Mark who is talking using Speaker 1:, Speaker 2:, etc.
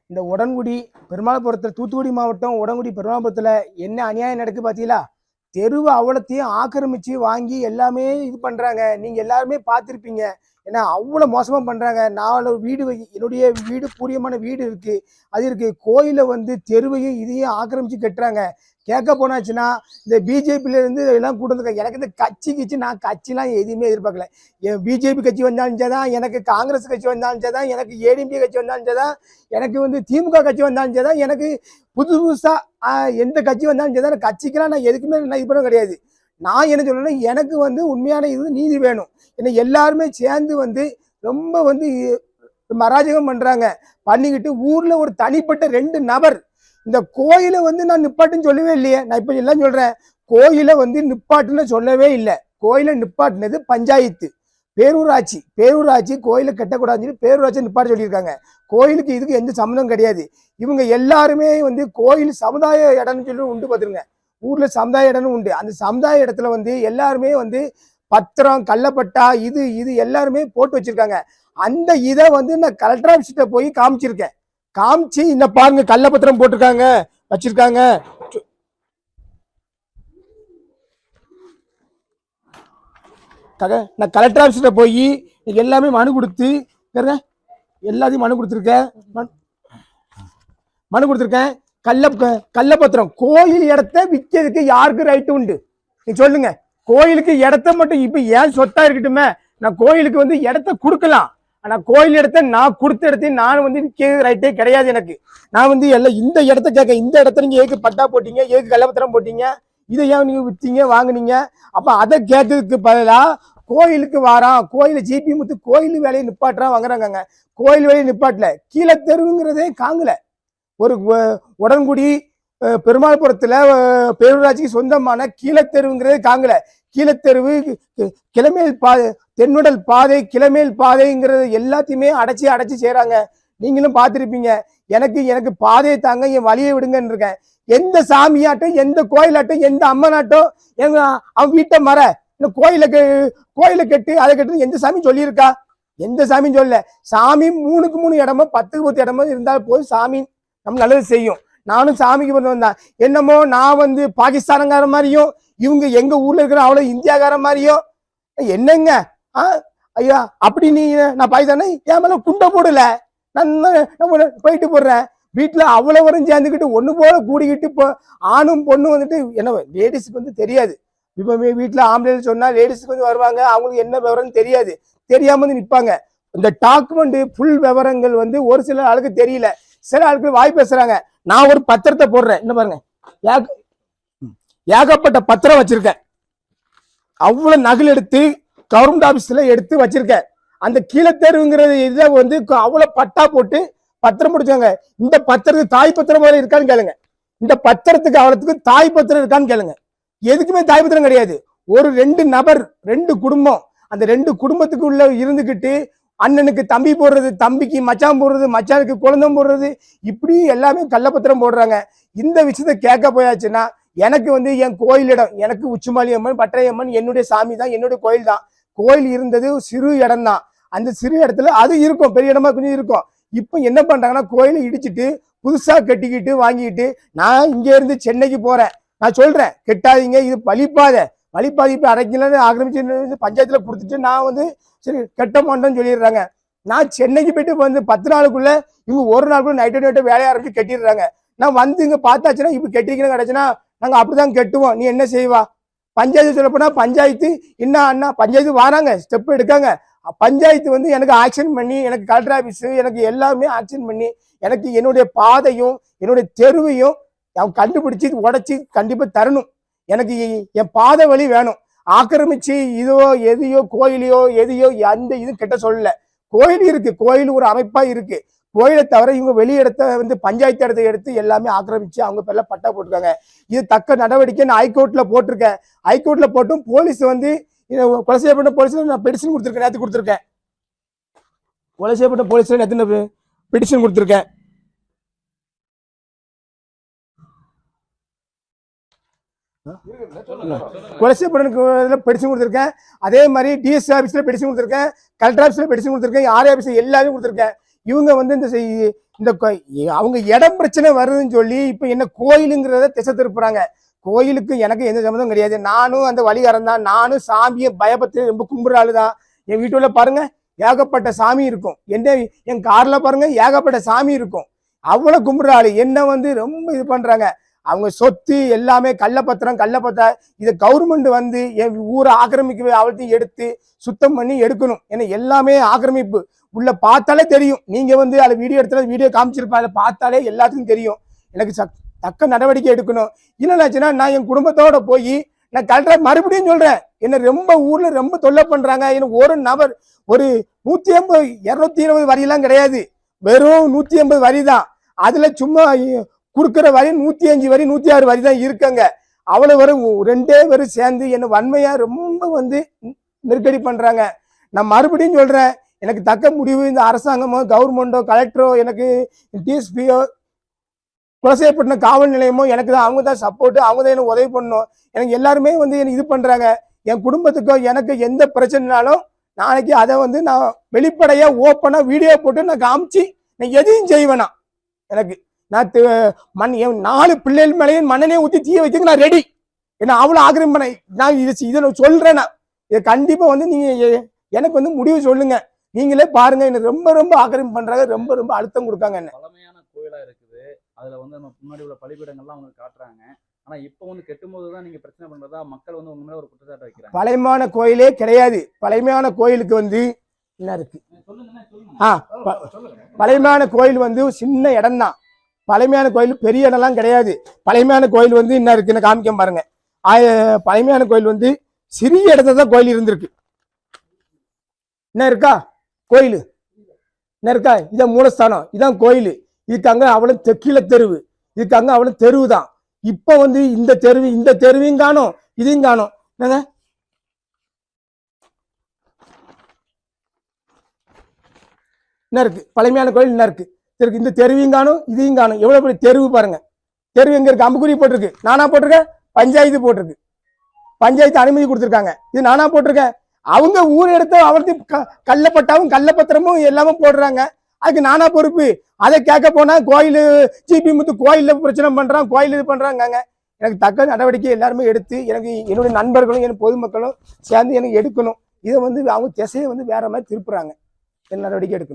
Speaker 1: இந்த உடன்குடி பெருமாள்புரத்தில் தூத்துக்குடி மாவட்டம் உடன்குடி பெருமாள்புரத்தில் என்ன அநியாயம் நடக்குது பார்த்தீங்களா? தெருவு அவ்வளோத்தையும் ஆக்கிரமிச்சு வாங்கி எல்லாமே இது பண்ணுறாங்க. நீங்கள் எல்லாருமே பார்த்துருப்பீங்க. ஏன்னா அவ்வளோ மோசமாக பண்ணுறாங்க. நாலு வீடு என்னுடைய வீடு பூரியமான வீடு இருக்குது, அது இருக்குது. கோயிலை வந்து தெருவையும் இதையும் ஆக்கிரமிச்சு கட்டுறாங்க. கேட்க போனாச்சுன்னா இந்த பிஜேபியிலேருந்து எல்லாம் கூட்டு வந்துருக்காங்க. எனக்கு இந்த கட்சி நான் கட்சிலாம் எதுவுமே எதிர்பார்க்கல. என் பிஜேபி கட்சி வந்தாலும் தான், எனக்கு காங்கிரஸ் கட்சி வந்தாலும் தான், எனக்கு ஏடிஎம்கே கட்சி வந்தாலும் தான், எனக்கு வந்து திமுக கட்சி வந்தாலும் தான், எனக்கு புதுசாக எந்த கட்சி வந்தாலும் தான், கட்சிக்கெல்லாம் நான் எதுக்குமே நான் இது பண்ண கிடையாது. நான் என்ன சொல்லணும்னா, எனக்கு வந்து உண்மையான இது நீதி வேணும். ஏன்னா எல்லாருமே சேர்ந்து வந்து ரொம்ப வந்து அராஜகம் பண்ணுறாங்க. பண்ணிக்கிட்டு ஊரில் ஒரு தனிப்பட்ட 2 நபர் இந்த கோயிலை வந்து நான் நிப்பாட்டுன்னு சொல்லவே இல்லையே. நான் இப்போ எல்லாம் சொல்கிறேன், கோயிலை வந்து நிப்பாட்டுன்னு சொல்லவே இல்லை. கோயிலை நிப்பாட்டினது பஞ்சாயத்து, பேரூராட்சி கோயிலை கட்டக்கூடாதுன்னு சொல்லி பேரூராட்சி நிப்பாட்ட சொல்லியிருக்காங்க. கோயிலுக்கு இதுக்கு எந்த சம்மந்தம் கிடையாது. இவங்க எல்லாருமே வந்து கோயில் சமுதாய இடம்னு சொல்லி உண்டு பார்த்துருங்க. ஊரில் சமுதாய இடம்னு உண்டு. அந்த சமுதாய இடத்துல வந்து எல்லாருமே வந்து பத்திரம் கள்ளப்பட்டா இது எல்லாருமே போட்டு வச்சிருக்காங்க. அந்த இதை வந்து நான் கலெக்டர் ஆஃபீஸ்கிட்ட போய் காமிச்சிருக்கேன். காமிச்சு இந்த பாருங்க கள்ளப்பத்திரம் போட்டிருக்காங்க வச்சிருக்காங்க. நான் கலெக்டர் ஆஃபீஸ்கிட்ட போய் எல்லாமே மனு கொடுத்து எல்லாத்தையும் மனு கொடுத்துருக்கேன். கள்ளப்பத்திரம் கோயில் இடத்த விற்கிறதுக்கு யாருக்கு ரைட்டு உண்டு? நீ சொல்லுங்க. கோயிலுக்கு இடத்த மட்டும் இப்ப ஏன் சொத்தா இருக்கட்டுமே, நான் கோயிலுக்கு வந்து இடத்த கொடுக்கலாம். ஆனா கோயில் இடத்த நான் கொடுத்த இடத்தையும் நான் வந்து விற்கிறது ரைட்டே கிடையாது எனக்கு. நான் வந்து எல்லாம் இந்த இடத்த கேட்க, இந்த இடத்த நீங்க ஏக்கு பட்டா போட்டீங்க, ஏக்கு கள்ளப்பத்திரம் போட்டீங்க, இதை ஏன் நீங்க விற்றீங்க வாங்கினீங்க? அப்ப அதை கேட்கறதுக்கு பதிலா கோயிலுக்கு வாரான், கோயில ஜிபி முத்து கோயில் வேலையை நிப்பாட்டுறான் வாங்குறாங்க. கோயில் வேலையை நிப்பாட்டல, கீழே தெருவுங்கிறதே காங்கல. ஒரு உடன்குடி பெருமாள்புரத்துல பேரூராட்சிக்கு சொந்தமான கீழத்தெருவுங்கிறதே காங்கல. கீழத்தெருவு, கிளமேல் பாதை, தென்னுடல் பாதை, கிளமேல் பாதைங்கிறது எல்லாத்தையுமே அடைச்சி செய்யறாங்க. நீங்களும் பார்த்துருப்பீங்க. எனக்கு பாதையை தாங்க, என் வழியை விடுங்கன்னு இருக்கேன். எந்த சாமியாட்டும், எந்த கோயிலாட்டும், எந்த அம்மனாட்டும் அவன் வீட்டை மர இந்த கோயிலை கட்டு அதை கட்டு எந்த சாமி சொல்லியிருக்கா? எந்த சாமியும் சொல்லல. சாமி 3க்கு 3 இடமோ 10க்கு 10 இடமோ இருந்தால் போதும், சாமி நம்ம நல்லது செய்யும். நானும் சாமிக்கு பண்ண வந்தேன். என்னமோ நான் வந்து பாகிஸ்தானங்கார மாதிரியும், இவங்க எங்க ஊர்ல இருக்கிற அவ்வளவு இந்தியாக்கார மாதிரியும் என்னங்க? ஐயா அப்படி நீ நான் பாகிஸ்தானே என் மேல குண்டை போடல, நான் போயிட்டு போடுறேன். வீட்டுல அவ்வளவரும் சேர்ந்துக்கிட்டு ஒண்ணு போல கூடிக்கிட்டு இப்போ ஆணும் பொண்ணும் வந்துட்டு என்ன லேடிஸுக்கு வந்து தெரியாது. இப்போ வீட்டுல ஆம்பளை சொன்னா லேடிஸுக்கு வந்து வருவாங்க, அவங்களுக்கு என்ன விவரம்னு தெரியாது, தெரியாம வந்து நிற்பாங்க. இந்த டாக்குமெண்ட் ஃபுல் விவரங்கள் வந்து ஒரு சில ஆளுக்கு தெரியல, சில ஆளுக்கு வாய் பேசுறாங்க. நான் ஒரு பத்திரத்தை போடுறேன், என்ன பாருங்க, ஏகப்பட்ட பத்திரம் வச்சிருக்கேன். அவ்வளவு நகல் எடுத்து கவர்மெண்ட் ஆபீஸ்ல எடுத்து வச்சிருக்கேன். அந்த கீழத்தெருவுங்கிறது இதை வந்து அவ்வளவு பட்டா போட்டு பத்திரம் முடிச்சாங்க. இந்த பத்திரத்துக்கு தாய் பத்திரம் மாதிரி இருக்கான்னு கேளுங்க. இந்த பத்திரத்துக்கு அவ்வளவுக்கு தாய் பத்திரம் இருக்கான்னு கேளுங்க. எதுக்குமே தாய் பத்திரம் கிடையாது. ஒரு 2 நபர் 2 குடும்பம், அந்த 2 குடும்பத்துக்கு உள்ள இருந்துகிட்டு அண்ணனுக்கு தம்பி போடுறது, தம்பிக்கு மச்சான் போடுறது, மச்சானுக்கு குழந்தை போடுறது, இப்படி எல்லாமே கள்ளப்பத்திரம் போடுறாங்க. இந்த விஷயத்த கேட்க போயாச்சுன்னா எனக்கு வந்து என் கோயிலிடம், எனக்கு உச்சிமாலி அம்மன் பட்டரை அம்மன் என்னுடைய சாமி தான், என்னுடைய கோயில் தான். கோயில் இருந்தது சிறு இடம் தான். அந்த சிறு இடத்துல அது இருக்கும், பெரிய இடமா கொஞ்சம் இருக்கும். இப்போ என்ன பண்றாங்கன்னா கோயிலை இடிச்சிட்டு புதுசா கட்டிக்கிட்டு வாங்கிட்டு, நான் இங்க இருந்து சென்னைக்கு போறேன். நான் சொல்றேன் கெட்டாதீங்க, இது வழிபாதை இப்போ அரைக்கலன்னு ஆக்கிரமிச்சு பஞ்சாயத்துல கொடுத்துட்டு நான் வந்து சரி கட்ட மாட்டேன்னு சொல்லிடுறாங்க. நான் சென்னைக்கு போயிட்டு வந்து 10 நாளுக்குள்ள இவங்க ஒரு நாளுக்குள்ள நைட்டு வேலையை ஆரம்பிச்சு கட்டிடுறாங்க. நான் வந்து இங்க பார்த்தாச்சுன்னா இப்ப கட்டிக்கணும் கிடைச்சுன்னா நாங்க அப்படிதான் கட்டுவோம். நீ என்ன செய்வா? பஞ்சாயத்து சொல்லப்போனா பஞ்சாயத்து என்ன அண்ணா பஞ்சாயத்து வராங்க, ஸ்டெப் எடுக்காங்க. பஞ்சாயத்து வந்து எனக்கு ஆக்ஷன் பண்ணி, எனக்கு கலெக்டர் ஆபீஸ் எனக்கு எல்லாமே ஆக்ஷன் பண்ணி, எனக்கு என்னுடைய பாதையும் என்னுடைய தெருவையும் அவன் கண்டுபிடிச்சு உடைச்சி கண்டிப்பா தரணும். எனக்கு என் பாதை வழி வேணும். ஆக்கிரமிச்சு எதையோ கோயிலையோ எதையோ அந்த இது கெட்ட சொல்லல. கோயில் இருக்கு, கோயில் ஒரு அமைப்பா இருக்கு. கோயிலை தவிர இவங்க வெளி இடத்த வந்து பஞ்சாயத்து இடத்தை எடுத்து எல்லாமே ஆக்கிரமிச்சு அவங்க பேர்ல பட்டா போட்டிருக்காங்க. இது தக்க நடவடிக்கை நான் ஹைகோர்ட்ல போட்டிருக்கேன். ஹைகோர்ட்ல போட்டும் போலீஸ் வந்து கொலை செய்யப்பட்ட போலீஸ்ல நான் பெடிஷன் கொடுத்துருக்கேன், நேற்று கொடுத்துருக்கேன். கொலை செய்யப்பட்ட போலீஸ்ல நேற்று பெடிஷன் கொடுத்துருக்கேன். கொலை செய்யப்பட்ட பெடிஷன் கொடுத்துருக்கேன். அதே மாதிரி டிஎஸ்பி ஆபீஸ்ல பெடிஷன் கொடுத்துருக்கேன், கலெக்டர் ஆபீஸ்ல பெடிஷன் கொடுத்துருக்கேன், ஆர்ஐ ஆபீஸ்ல எல்லாமே கொடுத்துருக்கேன். இவங்க வந்து இந்த அவங்க இடம் பிரச்சனை வருதுன்னு சொல்லி இப்ப என்ன கோயிலுங்கிறத திசை திருப்புறாங்க. கோயிலுக்கு எனக்கு எந்த சம்மந்தம் கிடையாது. நானும் அந்த வழிகாரன் தான். நானும் சாமியை பயபத்து ரொம்ப கும்பிடுற ஆளுதான். என் வீட்டுல பாருங்க ஏகப்பட்ட சாமி இருக்கும். என் கார்ல பாருங்க ஏகப்பட்ட சாமி இருக்கும். அவ்வளவு கும்பிடுற ஆளு என்ன வந்து ரொம்ப இது பண்றாங்க. அவங்க சொத்து எல்லாமே கள்ளப்பத்திரம் இதை கவர்மெண்ட் வந்து என் ஊரை ஆக்கிரமிக்க அவள்த்தையும் எடுத்து சுத்தம் பண்ணி எடுக்கணும். ஏன்னா எல்லாமே ஆக்கிரமிப்பு உள்ள பார்த்தாலே தெரியும். நீங்க வந்து அதை வீடியோ எடுத்தாலும் வீடியோ காமிச்சிருப்பா, அதை பார்த்தாலே எல்லாத்துக்கும் தெரியும். எனக்கு தக்க நடவடிக்கை எடுக்கணும். இல்லைன்னாச்சுன்னா நான் என் குடும்பத்தோட போய் நான் கலெக்டர் மறுபடியும் சொல்றேன். என்ன ரொம்ப ஊர்ல ரொம்ப தொல்லை பண்றாங்க. எனக்கு ஒரு நபர் ஒரு 180 220 வரியெல்லாம் கிடையாது. வெறும் 180 வரி தான். அதுல சும்மா கொடுக்குற வரி 105 வரி 106 வரி தான் இருக்குங்க. அவ்வளவு வரும் 2 பேரும் சேர்ந்து என்ன வன்மையா ரொம்ப வந்து நெருக்கடி பண்றாங்க. நான் மறுபடியும் சொல்றேன், எனக்கு தக்க முடிவு இந்த அரசாங்கமோ கவர்மெண்டோ கலெக்டரோ எனக்கு டிஎஸ்பியோ குலசேப்பட்டினம் காவல் நிலையமோ எனக்கு தான். அவங்க தான் சப்போர்ட், அவங்க தான் எனக்கு உதவி பண்ணணும். எனக்கு எல்லாருமே வந்து எனக்கு இது பண்றாங்க. என் குடும்பத்துக்கோ எனக்கு எந்த பிரச்சனைனாலும் நாளைக்கு அதை வந்து நான் வெளிப்படையா ஓப்பனா வீடியோ போட்டு நான் காமிச்சு நான் எதையும் செய்வேனா. எனக்கு நான் என் 4 பிள்ளைகள் மேலேயும் மண்ணனே ஊற்றி தீய வைக்க நான் ரெடி. ஏன்னா அவ்வளவு ஆக்கிரமி பண்ண நான் இதை சொல்றேன்னா இதை கண்டிப்பா வந்து நீங்க எனக்கு வந்து முடிவு சொல்லுங்க. நீங்களே பாருங்க. எனக்கு ரொம்ப ரொம்ப ஆக்கிரமி பண்றாங்க. ரொம்ப ரொம்ப அழுத்தம் கொடுக்காங்க. என்ன
Speaker 2: பழமையான கோயிலா இருக்குது. அதுல வந்து நம்ம முன்னாடி உள்ள பலிபீடங்கள்லாம் அவங்க காட்டுறாங்க. ஆனா இப்ப வந்து கெட்டும்போதுதான் நீங்க பிரச்சனை பண்றதா மக்கள் வந்து உங்க மேல ஒரு குற்றச்சாட்டு வைக்கிறாங்க.
Speaker 1: பழமையான கோயிலே கிடையாது. பழமையான கோயிலுக்கு வந்து என்ன இருக்கு? பழமையான கோயில் வந்து சின்ன இடம் தான். பழமையான கோயில் பெரிய இடம்லாம் கிடையாது. பழமையான கோயில் வந்து என்ன இருக்குன்னு காமிக்க பாருங்க. பழமையான கோயில் வந்து சிறிய இடத்துல தான் கோயில் இருந்திருக்கு. என்ன இருக்கா கோயில்? என்ன இருக்கா? இதான் மூலஸ்தானம், இதான் கோயில். இதுக்கு அங்க அவ்வளவு கீழே தெருவு, இதுக்கு அங்க அவ்வளவு தெருவு தான். இப்ப வந்து இந்த தெருவையும் காணும், இதையும் காணும். என்னங்க என்ன இருக்கு? பழமையான கோயில் என்ன இருக்கு? இந்த தெருவையும் காணும், இதையும் காணும். எவ்வளவு பெரிய தெருவு பாருங்க. தெருவு எங்க இருக்கு? அம்புக்குறி போட்டிருக்கு. நானா போட்டிருக்கேன்? பஞ்சாயத்து போட்டிருக்கு. பஞ்சாயத்து அனுமதி கொடுத்துருக்காங்க. இது நானா போட்டிருக்கேன்? அவங்க ஊர் எடுத்து அவர்த்தையும் கள்ளப்பட்டாவும் கள்ளப்பத்திரமும் எல்லாமே போடுறாங்க. அதுக்கு நானா பொறுப்பு? அதை கேட்க போனா கோயில் ஜிபி முத்து கோயில்ல பிரச்சனை பண்றான், கோயில் இது பண்றாங்க. எனக்கு தக்க நடவடிக்கை எல்லாருமே எடுத்து எனக்கு என்னுடைய நண்பர்களும் என் பொதுமக்களும் சேர்ந்து எனக்கு எடுக்கணும். இதை வந்து அவங்க திசையை வந்து வேற மாதிரி திருப்புறாங்க. என்ன நடவடிக்கை எடுக்கணும்?